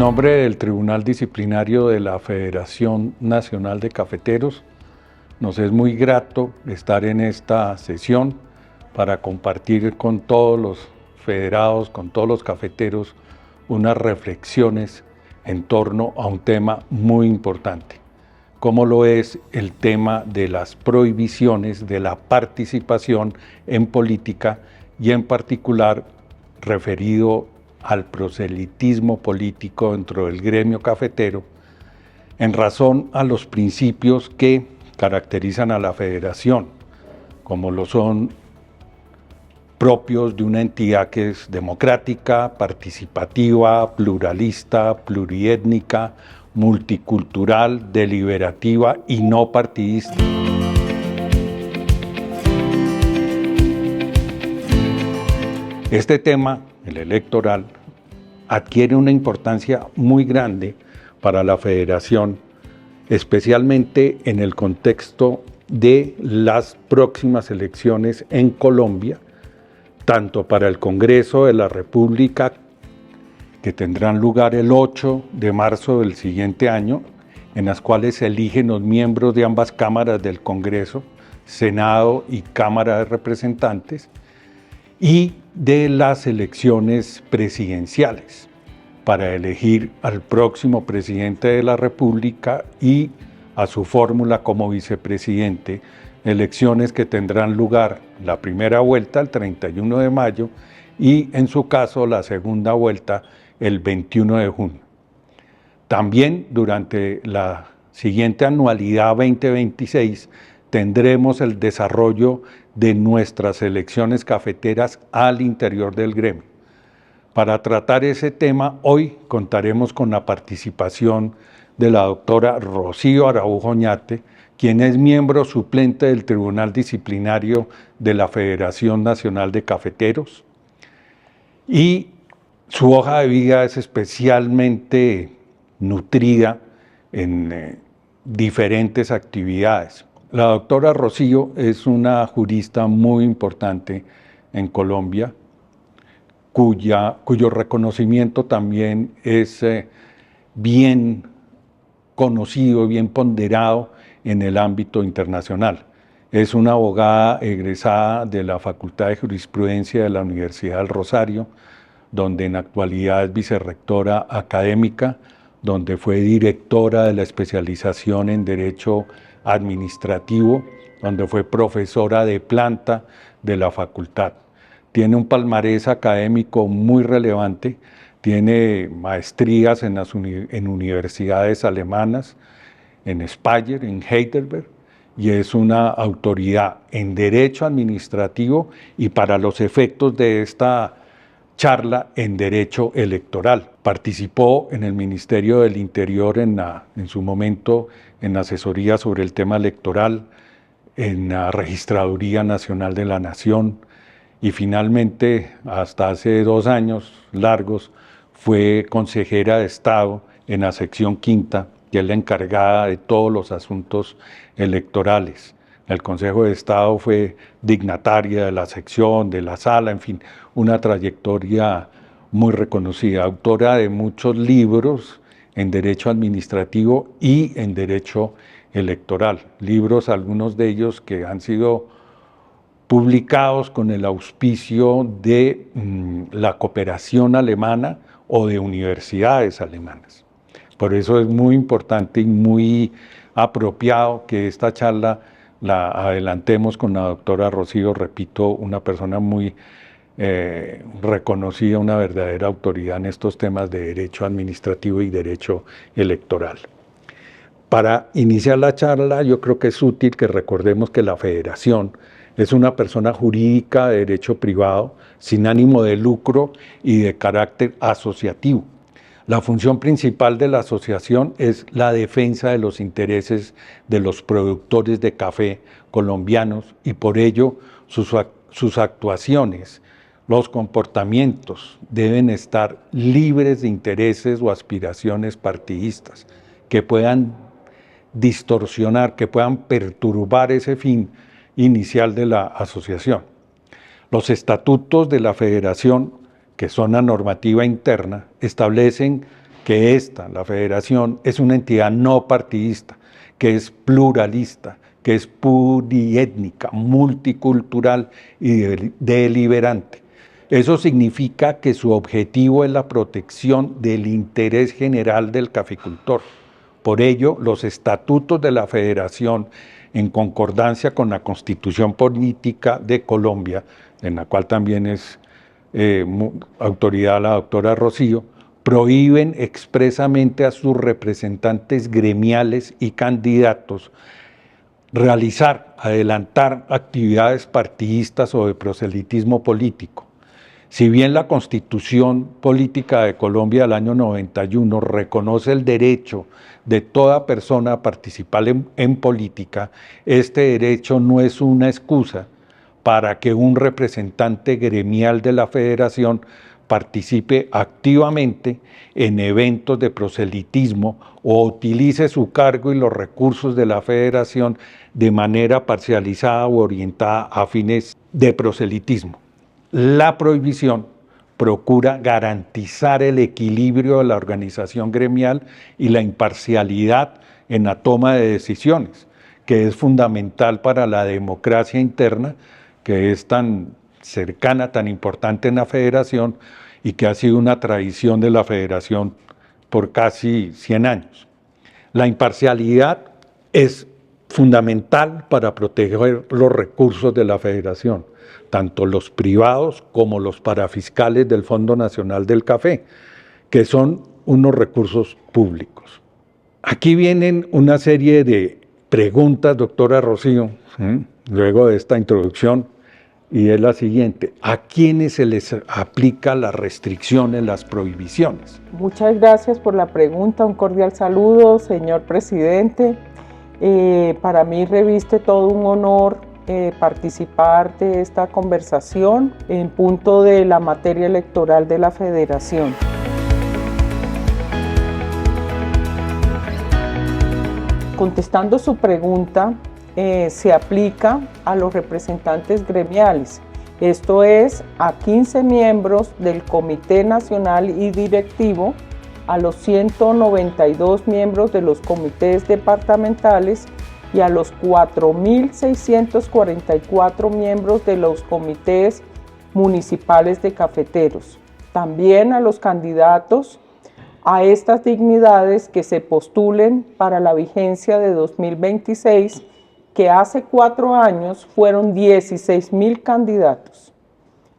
nombre del Tribunal Disciplinario de la Federación Nacional de Cafeteros, nos es muy grato estar en esta sesión para compartir con todos los federados, con todos los cafeteros, unas reflexiones en torno a un tema muy importante, como lo es el tema de las prohibiciones de la participación en política y en particular referido al proselitismo político dentro del gremio cafetero, en razón a los principios que caracterizan a la federación, como lo son propios de una entidad que es democrática, participativa, pluralista, pluriétnica, multicultural, deliberativa y no partidista. Este tema, el electoral, adquiere una importancia muy grande para la federación, especialmente en el contexto de las próximas elecciones en Colombia, tanto para el Congreso de la República, que tendrán lugar el 8 de marzo del siguiente año, en las cuales se eligen los miembros de ambas cámaras del Congreso, Senado y Cámara de Representantes, y de las elecciones presidenciales, para elegir al próximo presidente de la República y a su fórmula como vicepresidente, elecciones que tendrán lugar la primera vuelta el 31 de mayo y en su caso la segunda vuelta el 21 de junio. También durante la siguiente anualidad 2026 tendremos el desarrollo de nuestras elecciones cafeteras al interior del gremio. Para tratar ese tema, hoy contaremos con la participación de la doctora Rocío Araújo Oñate, quien es miembro suplente del Tribunal Disciplinario de la Federación Nacional de Cafeteros, y su hoja de vida es especialmente nutrida en diferentes actividades. La doctora Rocío es una jurista muy importante en Colombia, cuyo reconocimiento también es bien conocido, bien ponderado en el ámbito internacional. Es una abogada egresada de la Facultad de Jurisprudencia de la Universidad del Rosario, donde en actualidad es vicerrectora académica, donde fue directora de la especialización en Derecho Administrativo, donde fue profesora de planta de la facultad. Tiene un palmarés académico muy relevante, tiene maestrías en universidades alemanas, en Speyer, en Heidelberg, y es una autoridad en Derecho Administrativo y para los efectos de esta charla en Derecho Electoral. Participó en el Ministerio del Interior en su momento en asesoría sobre el tema electoral, en la Registraduría Nacional de la Nación, y finalmente, hasta hace 2 años largos, fue consejera de Estado en la sección quinta, que es la encargada de todos los asuntos electorales. El Consejo de Estado fue dignataria de la sección, de la sala, en fin, una trayectoria muy reconocida, autora de muchos libros en Derecho Administrativo y en Derecho Electoral. Libros, algunos de ellos que han sido publicados con el auspicio de la cooperación alemana o de universidades alemanas. Por eso es muy importante y muy apropiado que esta charla la adelantemos con la doctora Rocío, repito, una persona muy reconocida, una verdadera autoridad en estos temas de derecho administrativo y derecho electoral. Para iniciar la charla, yo creo que es útil que recordemos que la federación es una persona jurídica de derecho privado, sin ánimo de lucro y de carácter asociativo. La función principal de la asociación es la defensa de los intereses de los productores de café colombianos y por ello sus actuaciones, los comportamientos deben estar libres de intereses o aspiraciones partidistas que puedan distorsionar, que puedan perturbar ese fin inicial de la asociación. Los estatutos de la federación, que son la normativa interna, establecen que la federación, es una entidad no partidista, que es pluralista, que es pluriétnica, multicultural y deliberante. Eso significa que su objetivo es la protección del interés general del caficultor. Por ello, los estatutos de la federación, en concordancia con la Constitución Política de Colombia, en la cual también es autoridad la doctora Rocío, prohíben expresamente a sus representantes gremiales y candidatos adelantar actividades partidistas o de proselitismo político. Si bien la Constitución Política de Colombia del año 91 reconoce el derecho de toda persona a participar en política, este derecho no es una excusa para que un representante gremial de la federación participe activamente en eventos de proselitismo o utilice su cargo y los recursos de la federación de manera parcializada o orientada a fines de proselitismo. La prohibición procura garantizar el equilibrio de la organización gremial y la imparcialidad en la toma de decisiones, que es fundamental para la democracia interna, que es tan cercana, tan importante en la federación y que ha sido una tradición de la federación por casi 100 años. La imparcialidad es fundamental para proteger los recursos de la federación, tanto los privados como los parafiscales del Fondo Nacional del Café, que son unos recursos públicos. Aquí vienen una serie de preguntas, doctora Rocío, luego de esta introducción, y es la siguiente: ¿a quiénes se les aplica las restricciones, las prohibiciones? Muchas gracias por la pregunta, un cordial saludo, señor presidente. Para mí reviste todo un honor participar de esta conversación en punto de la materia electoral de la Federación. Contestando su pregunta, se aplica a los representantes gremiales, esto es a 15 miembros del Comité Nacional y Directivo, a los 192 miembros de los comités departamentales y a los 4.644 miembros de los comités municipales de cafeteros. También a los candidatos a estas dignidades que se postulen para la vigencia de 2026, que hace 4 años fueron 16.000 candidatos.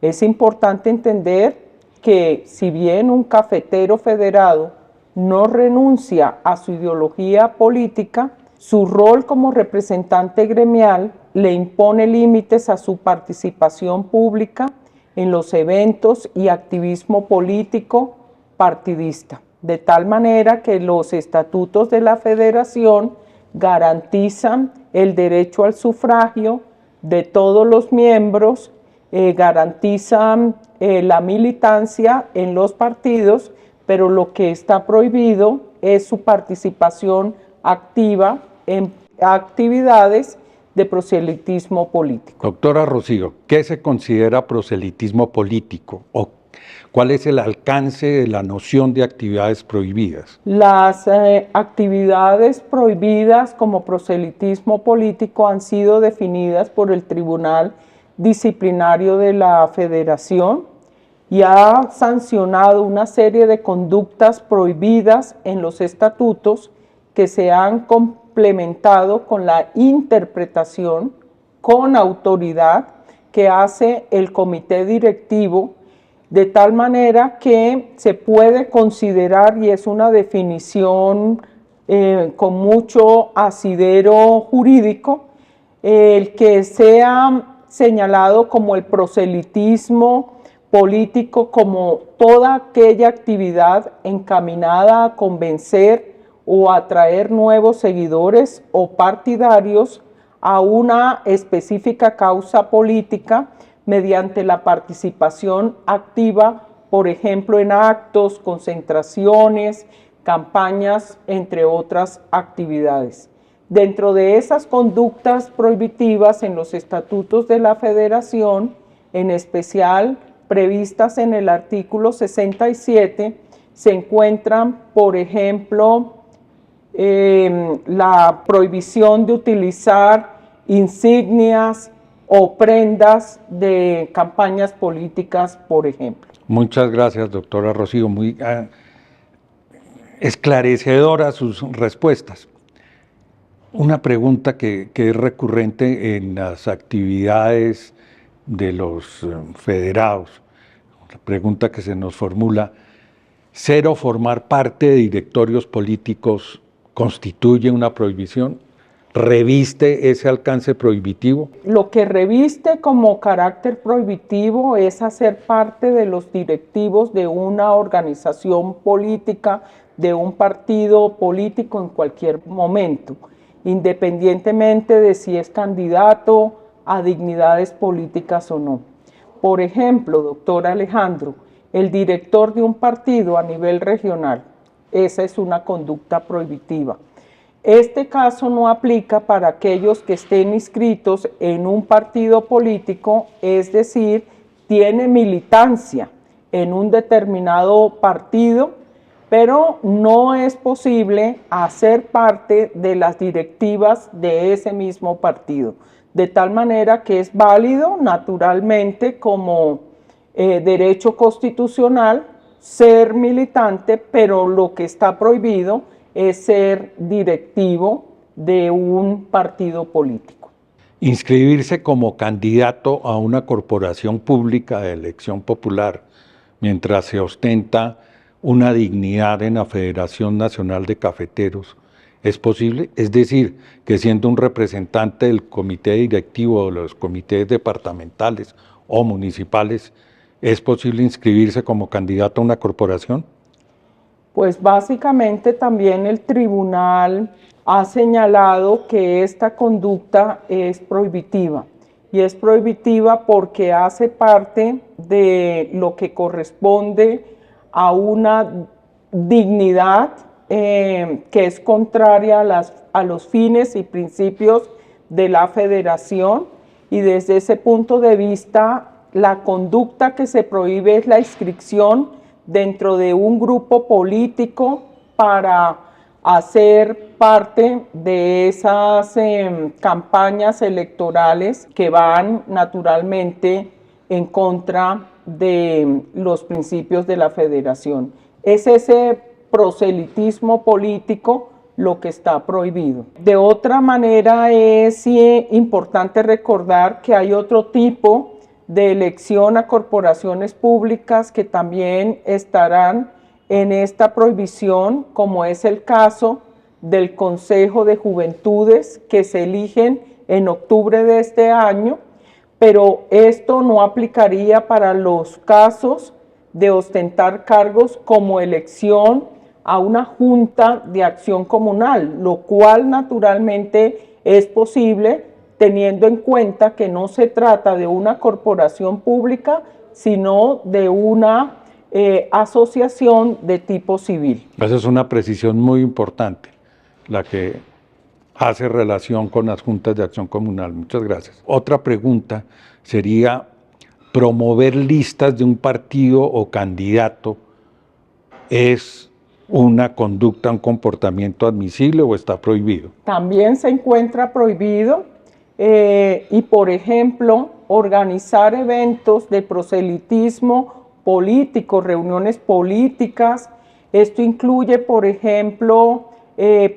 Es importante entender que si bien un cafetero federado no renuncia a su ideología política, su rol como representante gremial le impone límites a su participación pública en los eventos y activismo político partidista, de tal manera que los estatutos de la federación garantizan el derecho al sufragio de todos los miembros, garantizan la militancia en los partidos, pero lo que está prohibido es su participación activa en actividades de proselitismo político. Doctora Rocío, ¿qué se considera proselitismo político o cuál es el alcance de la noción de actividades prohibidas? Las actividades prohibidas como proselitismo político han sido definidas por el Tribunal Disciplinario de la Federación y ha sancionado una serie de conductas prohibidas en los estatutos que se han complementado con la interpretación con autoridad que hace el comité directivo, de tal manera que se puede considerar, y es una definición con mucho asidero jurídico, el que sea señalado como el proselitismo político como toda aquella actividad encaminada a convencer o atraer nuevos seguidores o partidarios a una específica causa política mediante la participación activa, por ejemplo, en actos, concentraciones, campañas, entre otras actividades. Dentro de esas conductas prohibitivas en los estatutos de la Federación, en especial previstas en el artículo 67, se encuentran, por ejemplo, la prohibición de utilizar insignias o prendas de campañas políticas, por ejemplo. Muchas gracias, doctora Rocío. Muy esclarecedoras sus respuestas. Una pregunta que es recurrente en las actividades de los federados, la pregunta que se nos formula: ¿ser o formar parte de directorios políticos constituye una prohibición? ¿Reviste ese alcance prohibitivo? Lo que reviste como carácter prohibitivo es hacer parte de los directivos de una organización política, de un partido político en cualquier momento, independientemente de si es candidato a dignidades políticas o no. Por ejemplo, doctor Alejandro, el director de un partido a nivel regional, esa es una conducta prohibitiva. Este caso no aplica para aquellos que estén inscritos en un partido político, es decir, tiene militancia en un determinado partido, pero no es posible hacer parte de las directivas de ese mismo partido, de tal manera que es válido naturalmente como derecho constitucional ser militante, pero lo que está prohibido es ser directivo de un partido político. Inscribirse como candidato a una corporación pública de elección popular mientras se ostenta una dignidad en la Federación Nacional de Cafeteros, ¿es posible? Es decir, que siendo un representante del comité directivo de los comités departamentales o municipales, ¿es posible inscribirse como candidato a una corporación? Pues básicamente también el tribunal ha señalado que esta conducta es prohibitiva, y es prohibitiva porque hace parte de lo que corresponde a una dignidad que es contraria a los fines y principios de la federación, y desde ese punto de vista la conducta que se prohíbe es la inscripción dentro de un grupo político para hacer parte de esas campañas electorales que van naturalmente en contra de los principios de la federación. Es ese proselitismo político lo que está prohibido. De otra manera, es importante recordar que hay otro tipo de elección a corporaciones públicas que también estarán en esta prohibición, como es el caso del Consejo de Juventudes, que se eligen en octubre de este año, pero esto no aplicaría para los casos de ostentar cargos como elección a una junta de acción comunal, lo cual naturalmente es posible teniendo en cuenta que no se trata de una corporación pública, sino de una asociación de tipo civil. Esa es una precisión muy importante, la que hace relación con las juntas de acción comunal. Muchas gracias. Otra pregunta sería: ¿promover listas de un partido o candidato es una conducta, un comportamiento admisible o está prohibido? También se encuentra prohibido. Y por ejemplo, organizar eventos de proselitismo político, reuniones políticas. Esto incluye, por ejemplo,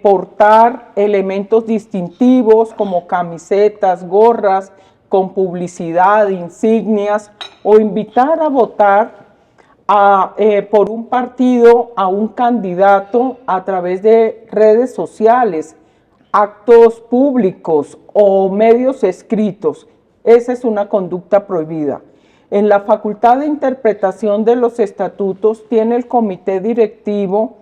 portar elementos distintivos como camisetas, gorras con publicidad, insignias, o invitar a votar por un partido a un candidato a través de redes sociales, actos públicos o medios escritos. Esa es una conducta prohibida. En la facultad de interpretación de los estatutos tiene el comité directivo,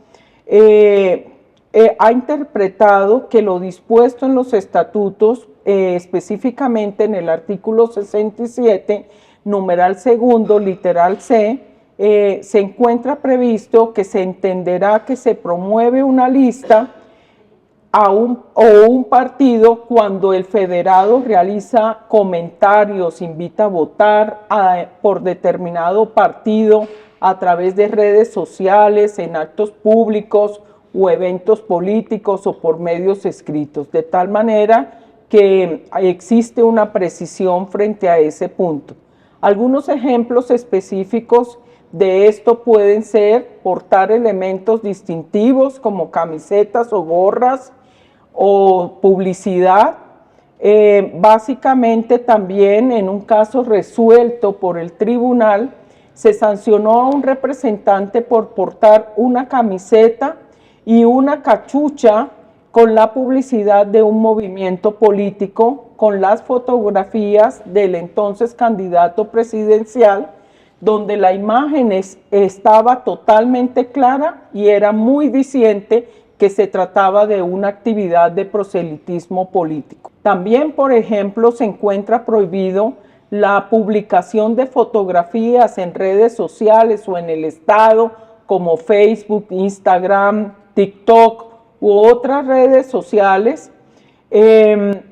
ha interpretado que lo dispuesto en los estatutos, específicamente en el artículo 67, numeral segundo, literal C, se encuentra previsto que se entenderá que se promueve una lista o un partido cuando el federado realiza comentarios, invita a votar por determinado partido a través de redes sociales, en actos públicos o eventos políticos o por medios escritos, de tal manera que existe una precisión frente a ese punto. Algunos ejemplos específicos de esto pueden ser portar elementos distintivos como camisetas o gorras o publicidad. Básicamente también en un caso resuelto por el tribunal se sancionó a un representante por portar una camiseta y una cachucha con la publicidad de un movimiento político, con las fotografías del entonces candidato presidencial, donde la imagen estaba totalmente clara y era muy diciente que se trataba de una actividad de proselitismo político. También, por ejemplo, se encuentra prohibido la publicación de fotografías en redes sociales o en el Estado, como Facebook, Instagram, TikTok u otras redes sociales,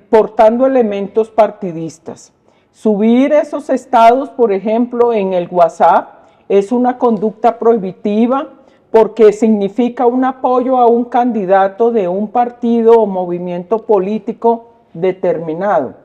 portando elementos partidistas. Subir esos estados, por ejemplo, en el WhatsApp, es una conducta prohibitiva porque significa un apoyo a un candidato de un partido o movimiento político determinado.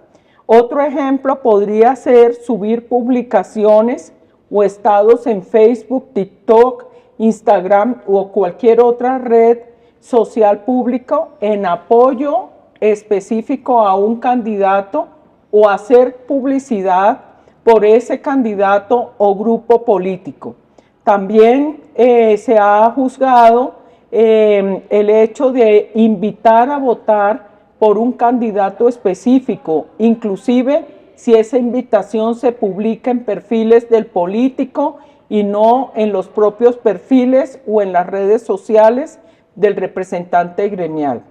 Otro ejemplo podría ser subir publicaciones o estados en Facebook, TikTok, Instagram o cualquier otra red social público en apoyo específico a un candidato o hacer publicidad por ese candidato o grupo político. También se ha juzgado el hecho de invitar a votar por un candidato específico, inclusive si esa invitación se publica en perfiles del político y no en los propios perfiles o en las redes sociales del representante gremial.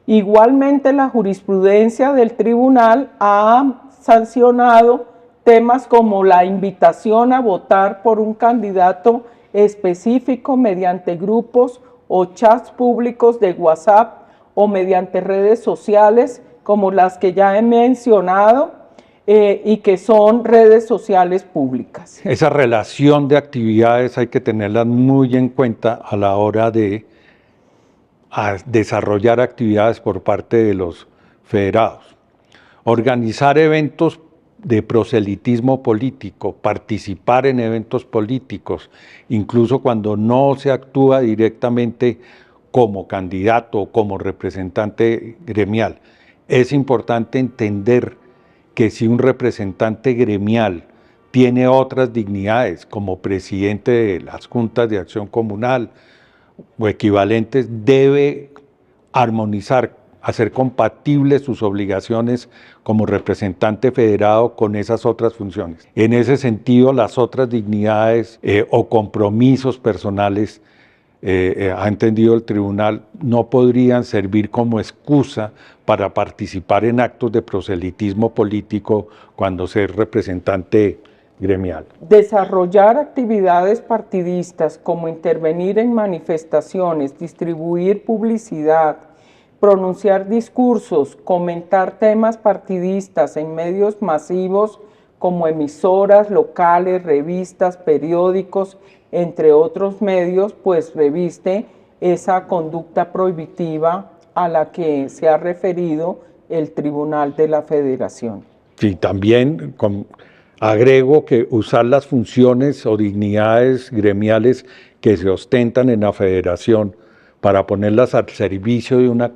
Igualmente, la jurisprudencia del tribunal ha sancionado temas como la invitación a votar por un candidato específico mediante grupos o chats públicos de WhatsApp o mediante redes sociales como las que ya he mencionado y que son redes sociales públicas. Esa relación de actividades hay que tenerlas muy en cuenta a la hora de desarrollar actividades por parte de los federados. Organizar eventos de proselitismo político, participar en eventos políticos, incluso cuando no se actúa directamente como candidato o como representante gremial. Es importante entender que si un representante gremial tiene otras dignidades como presidente de las juntas de acción comunal o equivalentes, debe armonizar, hacer compatibles sus obligaciones como representante federado con esas otras funciones. En ese sentido, las otras dignidades o compromisos personales, ha entendido el tribunal, no podrían servir como excusa para participar en actos de proselitismo político cuando se es representante gremial. Desarrollar actividades partidistas como intervenir en manifestaciones, distribuir publicidad, pronunciar discursos, comentar temas partidistas en medios masivos como emisoras locales, revistas, periódicos, entre otros medios, pues reviste esa conducta prohibitiva a la que se ha referido el Tribunal de la Federación. Sí, también agrego que usar las funciones o dignidades gremiales que se ostentan en la Federación para ponerlas al servicio de una